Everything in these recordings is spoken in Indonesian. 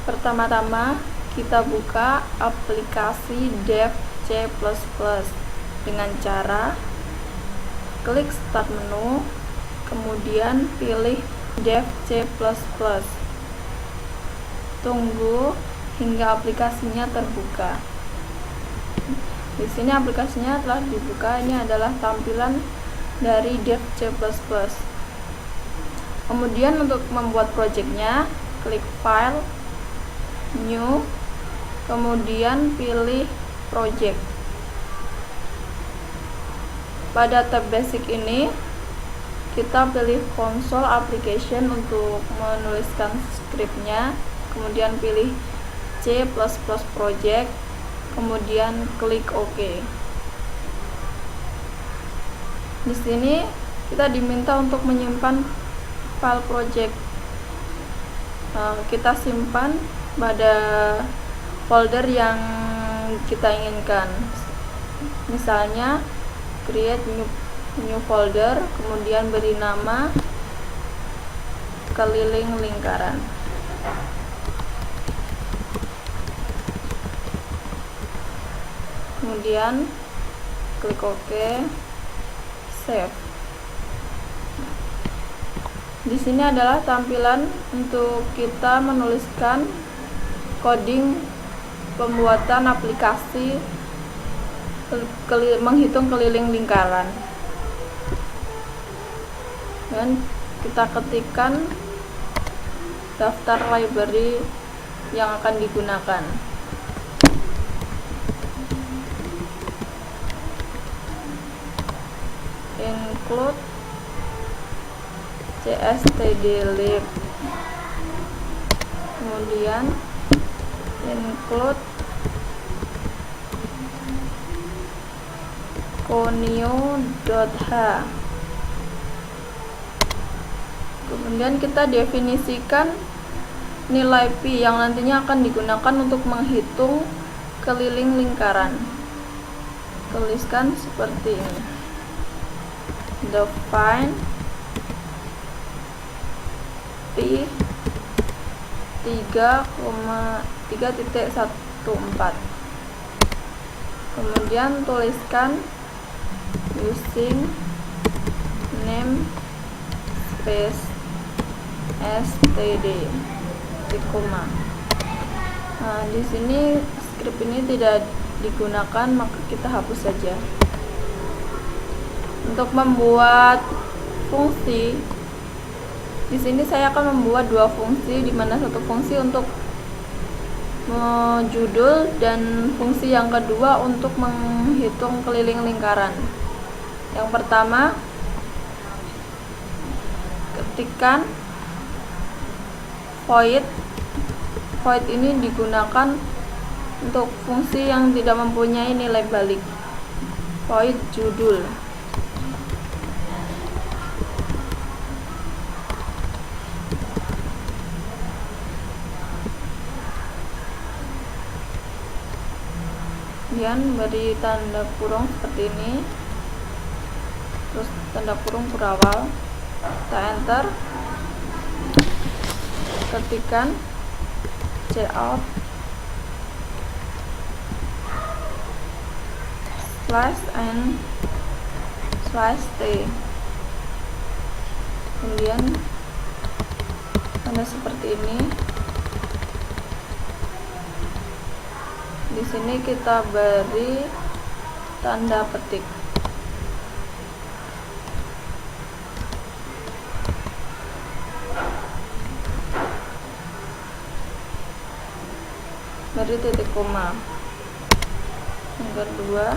Pertama-tama kita buka aplikasi Dev C++ dengan cara klik start menu, kemudian pilih Dev C++. Tunggu hingga aplikasinya terbuka. Di sini aplikasinya telah dibuka. Ini adalah tampilan dari Dev C++. Kemudian untuk membuat projectnya, klik File, New, kemudian pilih Project. Pada tab basic ini kita pilih console application untuk menuliskan scriptnya, kemudian pilih C++ project, kemudian klik OK. Di sini kita diminta untuk menyimpan file project. Kita simpan pada folder yang kita inginkan. Misalnya create new folder, kemudian beri nama keliling lingkaran. Kemudian klik OK, save. Di sini adalah tampilan untuk kita menuliskan coding pembuatan aplikasi menghitung keliling lingkaran. Dan kita ketikkan daftar library yang akan digunakan. Include cstdlib, kemudian include conio.h. Kemudian kita definisikan nilai pi yang nantinya akan digunakan untuk menghitung keliling lingkaran. Tuliskan seperti ini. Define pi 3,3.14. Kemudian tuliskan using name space std koma. Di sini script ini tidak digunakan, maka kita hapus saja. Untuk membuat fungsi, di sini saya akan membuat dua fungsi, di mana satu fungsi untuk judul dan fungsi yang kedua untuk menghitung keliling lingkaran. Yang pertama, ketikkan void. Void ini digunakan untuk fungsi yang tidak mempunyai nilai balik. Void judul. Kemudian beri tanda kurung seperti ini, terus tanda kurung berawal. Kita enter, ketikkan cout /n/t, kemudian tanda seperti ini. Di sini kita beri tanda petik. Beri titik koma. Yang kedua,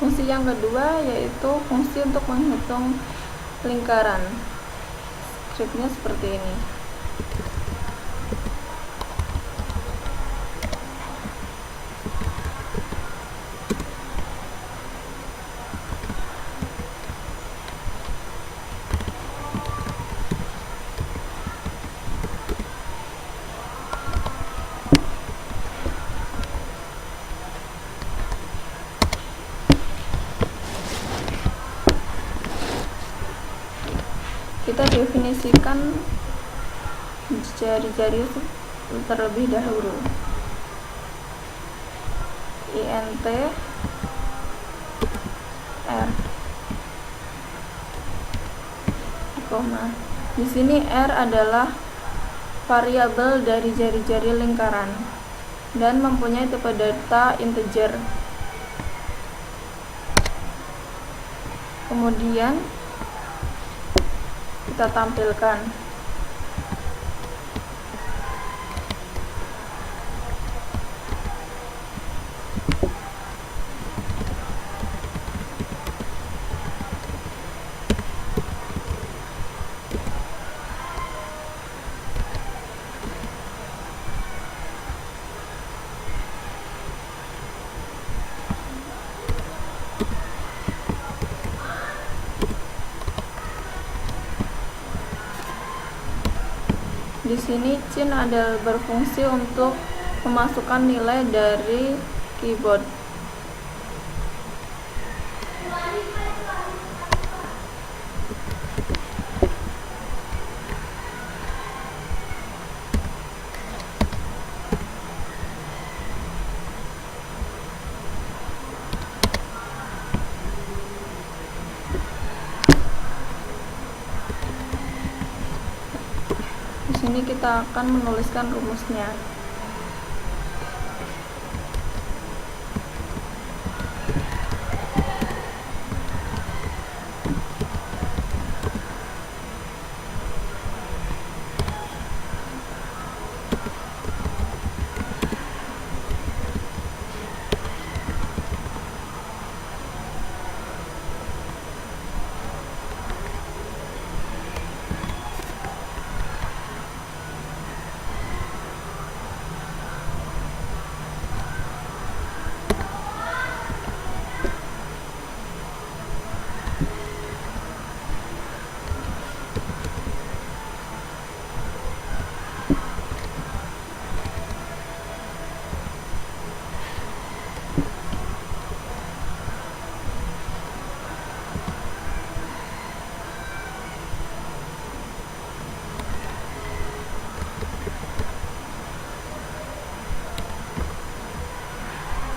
fungsi yang kedua yaitu fungsi untuk menghitung lingkaran. Skripnya seperti ini. Kita definisikan jari-jari terlebih dahulu. int r, koma. Di sini r adalah variabel dari jari-jari lingkaran dan mempunyai tipe data integer. Kemudian kita tampilkan di sini Cin adalah berfungsi untuk memasukkan nilai dari keyboard. Di sini kita akan menuliskan rumusnya.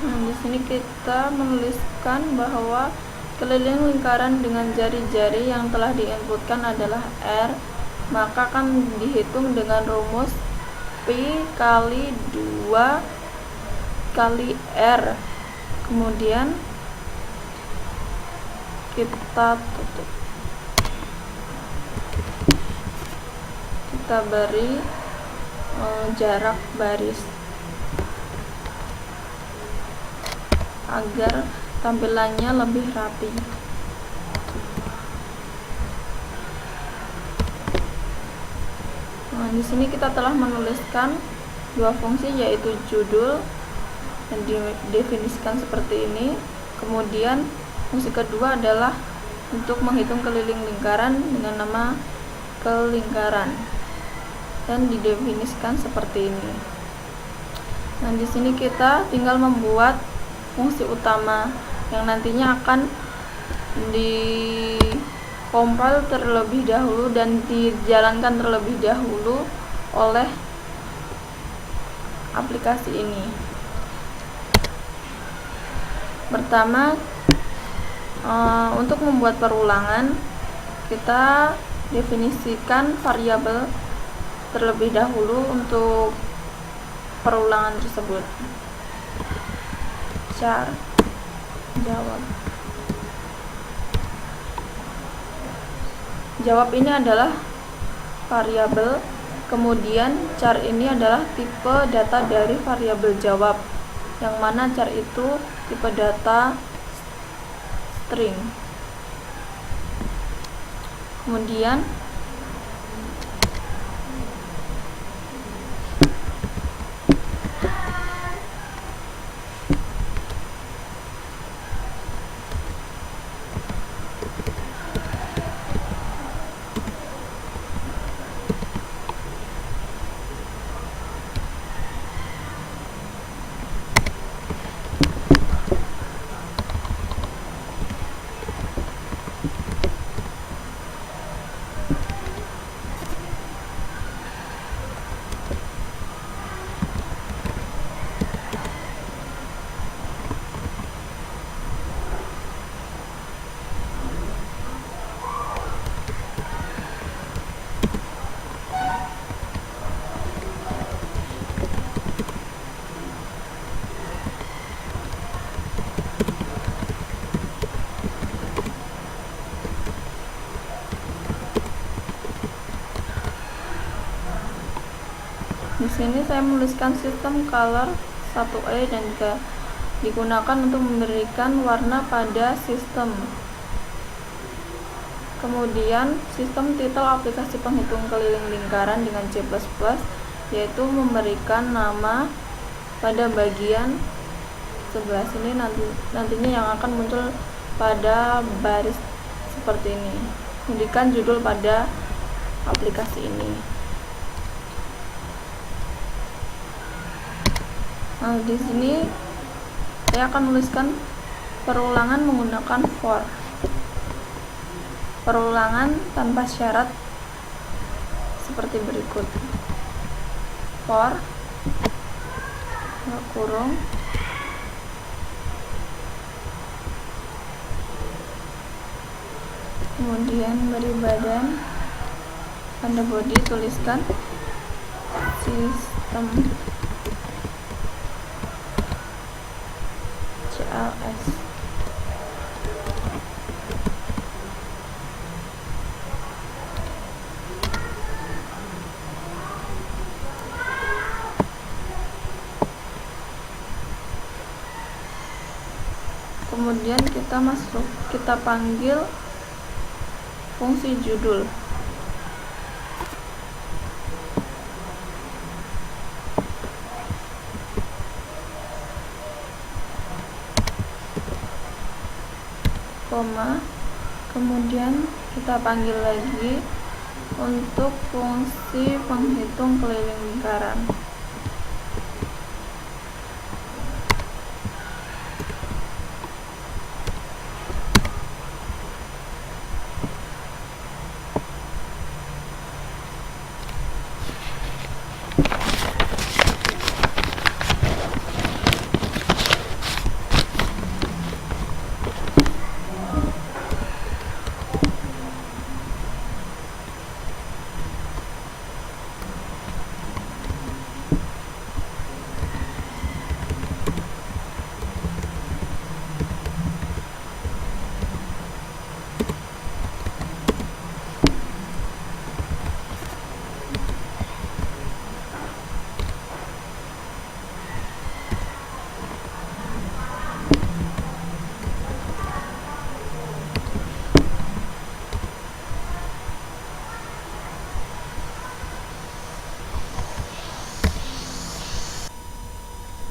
Di sini kita menuliskan bahwa keliling lingkaran dengan jari-jari yang telah diinputkan adalah R, maka akan dihitung dengan rumus Pi kali 2 kali R. Kemudian kita tutup. Kita beri jarak baris agar tampilannya lebih rapi. Nah, di sini kita telah menuliskan dua fungsi, yaitu judul yang didefinisikan seperti ini. Kemudian fungsi kedua adalah untuk menghitung keliling lingkaran dengan nama kelingkaran dan didefinisikan seperti ini. Nah, di sini kita tinggal membuat fungsi utama yang nantinya akan dikompil terlebih dahulu dan dijalankan terlebih dahulu oleh aplikasi ini. Pertama, untuk membuat perulangan, kita definisikan variabel terlebih dahulu untuk perulangan tersebut. Char jawab ini adalah variabel, kemudian char ini adalah tipe data dari variabel jawab, yang mana char itu tipe data string. Kemudian di sini saya menuliskan sistem color 1E dan juga digunakan untuk memberikan warna pada sistem. Kemudian sistem titel aplikasi penghitung keliling lingkaran dengan C++, yaitu memberikan nama pada bagian sebelah sini nantinya yang akan muncul pada baris seperti ini. Memberikan judul pada aplikasi ini. Nah, di sini saya akan menuliskan perulangan menggunakan for. Perulangan tanpa syarat seperti berikut. For kurung kemudian beri badan, pada body tuliskan sistem CLS. Kemudian kita panggil fungsi judul. Koma, kemudian kita panggil lagi untuk fungsi penghitung keliling lingkaran.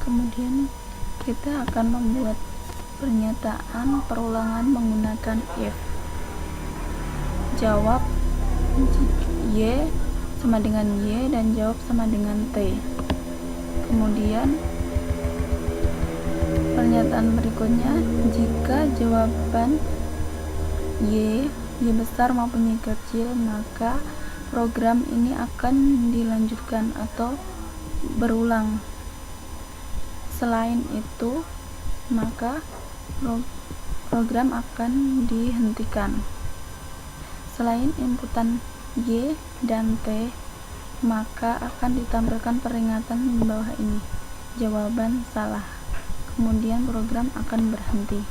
Kemudian kita akan membuat pernyataan perulangan menggunakan if. Jawab Y sama dengan Y dan jawab sama dengan T. Kemudian pernyataan berikutnya, jika jawaban Y besar maupun Y kecil, maka program ini akan dilanjutkan atau berulang. Selain itu, maka program akan dihentikan. Selain inputan Y dan T, maka akan ditampilkan peringatan di bawah ini, jawaban salah. Kemudian program akan berhenti.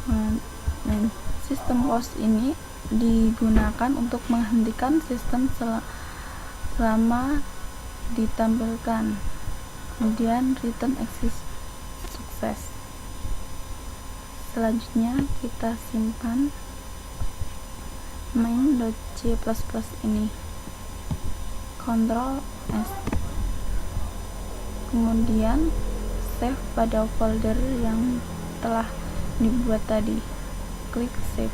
Nah, sistem pause ini digunakan untuk menghentikan sistem selama ditampilkan. Kemudian return exit sukses. Selanjutnya kita simpan main.c++ ini, Ctrl S, kemudian save pada folder yang telah dibuat tadi, klik save.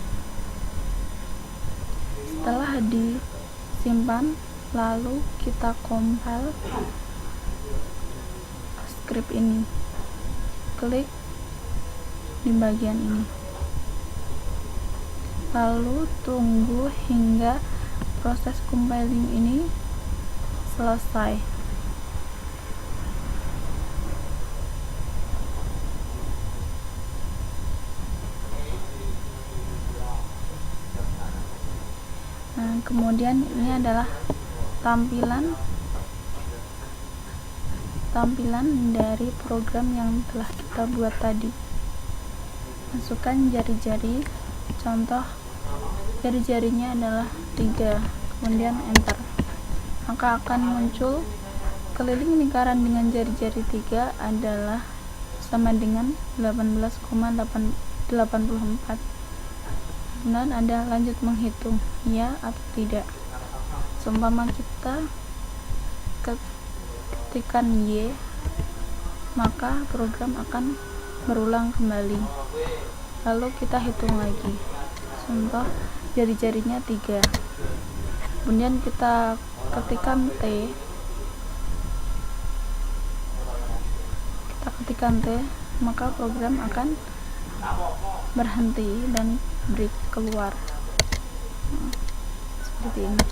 Setelah disimpan, lalu kita compile script ini, klik di bagian ini, lalu tunggu hingga proses compiling ini selesai. Nah, kemudian ini adalah tampilan dari program yang telah kita buat tadi. Masukkan jari-jari, contoh jari-jarinya adalah 3, kemudian enter, maka akan muncul keliling lingkaran dengan jari-jari 3 adalah sama dengan 18,84. Kemudian ada lanjut menghitung, ya atau tidak. Seumpama kita ketikkan Y, maka program akan berulang kembali, lalu kita hitung lagi. Contoh jari-jarinya 3, kemudian kita ketikkan T, maka program akan berhenti dan break keluar. Seperti ini.